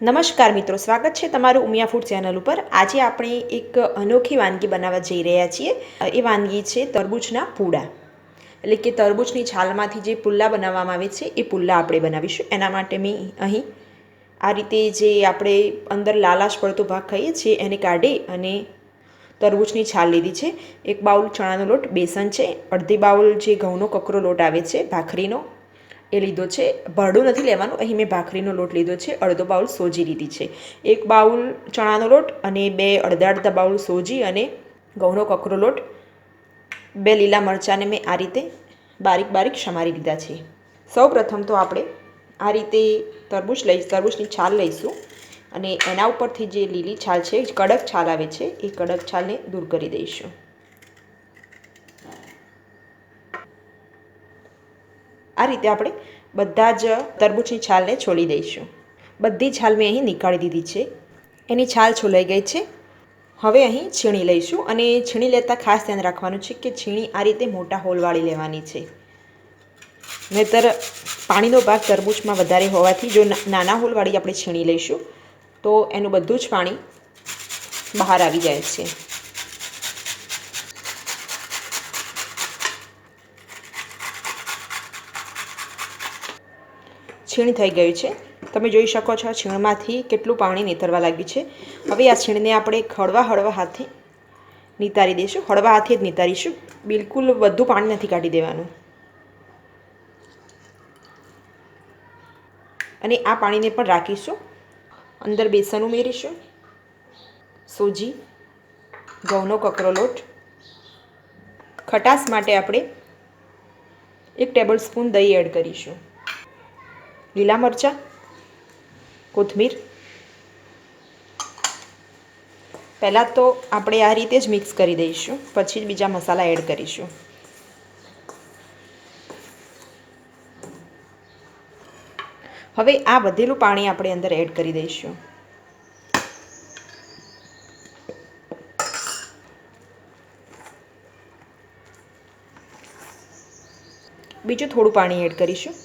નમસ્કાર મિત્રો, સ્વાગત છે તમારું ઉમિયા ફૂડ ચેનલ ઉપર। આજે આપણે એક અનોખી વાનગી બનાવવા જઈ રહ્યા છીએ। એ વાનગી છે તરબૂચના પૂડા, એટલે કે તરબૂચની છાલમાંથી જે પુલ્લા બનાવવામાં આવે છે એ પુલ્લા આપણે બનાવીશું। એના માટે મેં અહીં આ રીતે જે આપણે અંદર લાલાશ પડતો ભાગ ખાઈએ છીએ એને કાઢી અને તરબૂચની છાલ લીધી છે। એક બાઉલ ચણાનો લોટ, બેસન છે, અડધી બાઉલ જે ઘઉંનો કકરો લોટ આવે છે ભાખરીનો એ લીધો છે। ભરડું નથી લેવાનું, અહીં મેં ભાખરીનો લોટ લીધો છે। અડધો બાઉલ સોજી લીધી છે, એક બાઉલ ચણાનો લોટ અને બે અડધા બાઉલ સોજી અને ઘઉંનો કકરો લોટ, બે લીલા મરચાંને મેં આ રીતે બારીક બારીક સમારી લીધા છે। સૌ પ્રથમ તો આપણે આ રીતે તરબૂચની છાલ લઈશું અને એના ઉપરથી જે લીલી છાલ છે, કડક છાલ આવે છે, એ કડક છાલને દૂર કરી દઈશું। આ રીતે આપણે બધા જ તરબૂચની છાલને છોલી દઈશું। બધી છાલ મેં અહીં નીકાળી દીધી છે, એની છાલ છોલાઈ ગઈ છે। હવે અહીં છીણી લઈશું અને છીણી લેતા ખાસ ધ્યાન રાખવાનું છે કે છીણી આ રીતે મોટા હોલવાળી લેવાની છે, નહીંતર પાણીનો ભાગ તરબૂચમાં વધારે હોવાથી જો નાના હોલવાળી આપણે છીણી લઈશું તો એનું બધું જ પાણી બહાર આવી જાય છે। છીણ થઈ ગયું છે, તમે જોઈ શકો છો છીણમાંથી કેટલું પાણી નીતરવા લાગ્યું છે। હવે આ છીણને આપણે હળવા હાથે નિતારી દઈશું, હળવા હાથે જ નિતારીશું, બિલકુલ વધુ પાણી નથી કાઢી દેવાનું। અને આ પાણીને પણ રાખીશું। અંદર બેસન ઉમેરીશું, સોજી, ઘઉંનો કકરો લોટ, ખટાશ માટે આપણે 1 ટેબલસ્પૂન દહીં એડ કરીશું, લીલા મરચાં, કોથમીર। પહેલાં તો આપણે આ રીતે જ મિક્સ કરી દઈશું, પછી જ બીજા મસાલા એડ કરીશું। હવે આ વધેલું પાણી આપણે અંદર એડ કરી દઈશું। બીજું થોડું પાણી એડ કરીશું।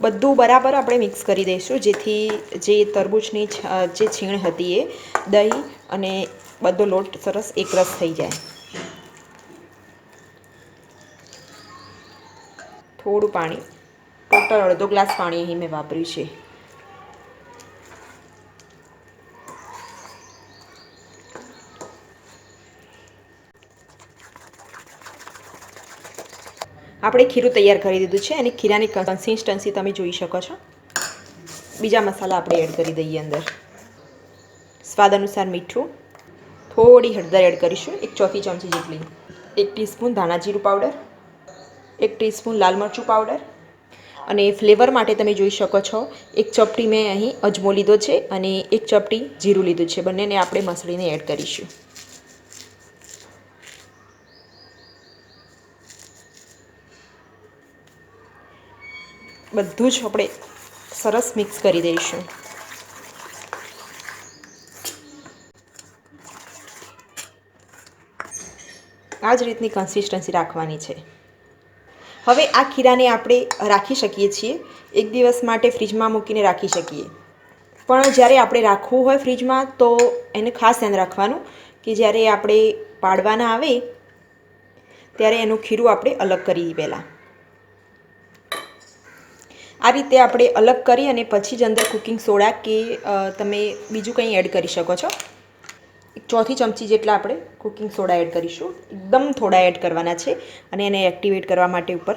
બધું બરાબર આપણે મિક્સ કરી દઈશું, જેથી જે તરબૂચની જે છીણ હતી એ દહીં અને બધો લોટ સરસ એકરસ થઈ જાય। થોડું પાણી, ટોટલ અડધો ગ્લાસ પાણી અહીં મેં વાપર્યું છે। આપણે ખીરું તૈયાર કરી દીધું છે અને ખીરાની કન્સિસ્ટન્સી તમે જોઈ શકો છો। બીજા મસાલા આપણે એડ કરી દઈએ અંદર, સ્વાદ અનુસાર મીઠું, થોડી હળદર એડ કરીશું, 1/4 ચમચી જેટલી, 1 ટીસ્પૂન ધાણા જીરું પાવડર, 1 ટીસ્પૂન લાલ મરચું પાવડર અને ફ્લેવર માટે તમે જોઈ શકો છો 1 ચપટી મેં અહીં અજમો લીધો છે અને 1 ચપટી જીરું લીધું છે। બંનેને આપણે મસળીને એડ કરીશું। બધું જ આપણે સરસ મિક્સ કરી દઈશું। આ જ રીતની કન્સિસ્ટન્સી રાખવાની છે। હવે આ ખીરાને આપણે રાખી શકીએ છીએ, 1 દિવસ માટે ફ્રીજમાં મૂકીને રાખી શકીએ, પણ જ્યારે આપણે રાખવું હોય ફ્રીજમાં તો એને ખાસ ધ્યાન રાખવાનું કે જ્યારે આપણે પાડવાના આવે ત્યારે એનું ખીરું આપણે અલગ કરીએ પહેલાં। આ રીતે આપણે અલગ કરી અને પછી જ અંદર કુકિંગ સોડા કે તમે બીજું કંઈ એડ કરી શકો છો। 1/4 ચમચી જેટલા આપણે કુકિંગ સોડા એડ કરીશું, એકદમ થોડા એડ કરવાના છે અને એને એક્ટિવેટ કરવા માટે ઉપર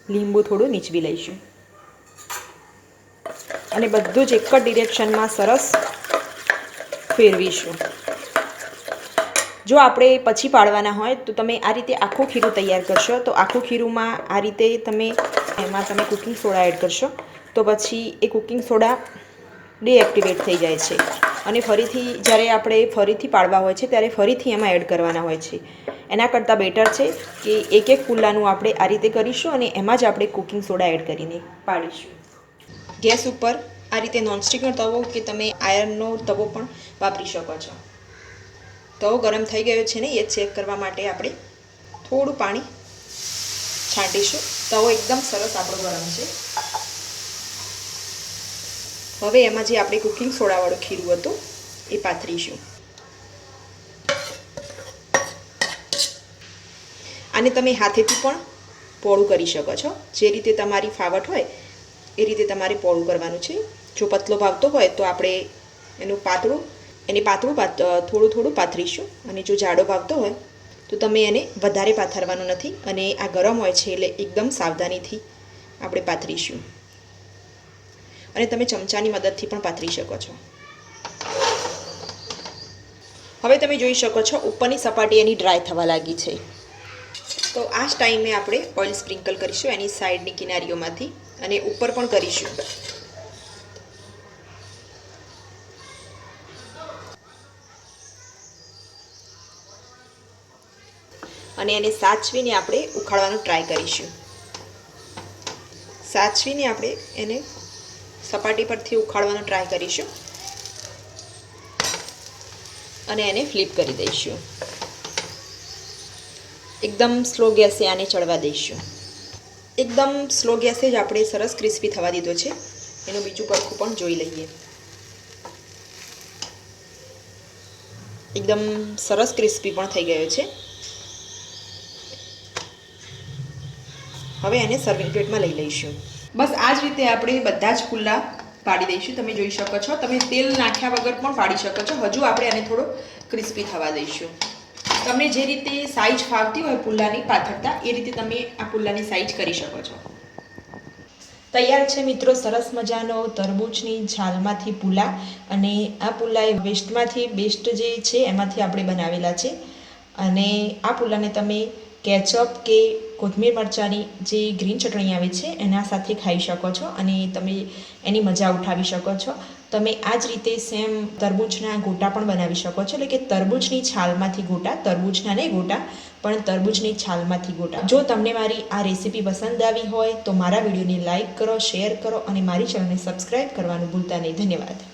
લીંબુ થોડું નીચવી લઈશું અને બધું જ એક જ ડિરેક્શનમાં સરસ ફેરવીશું। જો આપણે પછી પાડવાના હોય તો તમે આ રીતે આખું ખીરું તૈયાર કરશો તો આખું ખીરુંમાં આ રીતે એમાં તમે કુકિંગ સોડા એડ કરશો તો પછી એ કુકિંગ સોડા ડીએક્ટિવેટ થઈ જાય છે અને ફરીથી જ્યારે આપણે ફરીથી પાડવા હોય છે ત્યારે ફરીથી એમાં એડ કરવાના હોય છે। એના કરતાં બેટર છે કે એક પુલ્લાનું આપણે આ રીતે કરીશું અને એમાં જ આપણે કુકિંગ સોડા એડ કરીને પાડીશું। ગેસ ઉપર આ રીતે નોનસ્ટિકનો તવો કે તમે આયર્નનો તવો પણ વાપરી શકો છો। તવો ગરમ થઈ ગયો છે ને એ ચેક કરવા માટે આપણે થોડું પાણી છાંટીશું તવો એકદમ સરસ આપણો ગરમ છે. હવે એમાં જે આપણે કુકિંગ સોડાવાળું ખીરું હતું એ પાથરીશું. આને તમે હાથેથી પણ પોળું કરી શકો છો. જે રીતે તમારી ફાવટ હોય એ રીતે તમારે પોળું કરવાનું છે. જો પતલો ભાવતો હોય તો આપણે પાતળું થોડું થોડું પાથરીશું, અને જો જાડો ભાવતો હોય તો તમે એને વધારે પાથરવાનું નથી. અને આ ગરમ હોય છે એટલે એકદમ સાવધાનીથી આપણે પાથરીશું, અને તમે ચમચાની મદદથી પણ પાથરી શકો છો. હવે તમે જોઈ શકો છો ઉપરની સપાટી એની ડ્રાય થવા લાગી છે. તો આ જ ટાઈમે આપણે ઓઇલ સ્પ્રિંકલ કરીશું એની સાઈડની કિનારીઓમાંથી, અને ઉપર પણ કરીશું. અને એને સાચવીને આપણે ઉખાડવાનો ટ્રાય કરીશું. સાચવીને આપણે એને સપાટી પરથી ઉખાડવાનો ટ્રાય કરીશું, અને એને ફ્લિપ કરી દઈશું. એકદમ સ્લો ગેસે આને ચડવા દઈશું. એકદમ સ્લો ગેસે જ આપણે સરસ ક્રિસ્પી થવા દીધો છે. એનું બીજું કડખું પણ જોઈ લઈએ. એકદમ સરસ ક્રિસ્પી પણ થઈ ગયો છે. હવે એને સર્વિંગ પ્લેટમાં લઈ લઈશું. બસ આ જ રીતે આપણે બધા જ પુલ્લા પાડી દઈશું. તમે જોઈ શકો છો, તમે તેલ નાખ્યા વગર પણ પાડી શકો છો. હજુ આપણે આને થોડો ક્રિસ્પી થવા દઈશું. તમને જે રીતે સાઈઝ ફાવતી હોય પુલ્લાની પાથરતા, એ રીતે તમે આ પુલ્લાની સાઈઝ કરી શકો છો. તૈયાર છે મિત્રો સરસ મજાનો તરબૂચની છાલમાંથી પુલ્લા. અને આ પુલ્લા એ વેસ્ટમાંથી બેસ્ટ જે છે એમાંથી આપણે બનાવેલા છે. અને આ પુલ્લાને તમે કેચઅપ કે કોથમીર મરચાંની જે ગ્રીન ચટણી આવે છે એના સાથે ખાઈ શકો છો, અને તમે એની મજા ઉઠાવી શકો છો. તમે આ જ રીતે સેમ તરબૂચના ગોટા પણ બનાવી શકો છો, એટલે કે તરબૂચની છાલમાંથી ગોટા, તરબૂચના નહીં ગોટા પણ તરબૂચની છાલમાંથી ગોટા. જો તમને મારી આ રેસીપી પસંદ આવી હોય તો મારા વિડીયોને લાઇક કરો, શેર કરો, અને મારી ચેનલને સબસ્ક્રાઈબ કરવાનું ભૂલતા નહીં. ધન્યવાદ.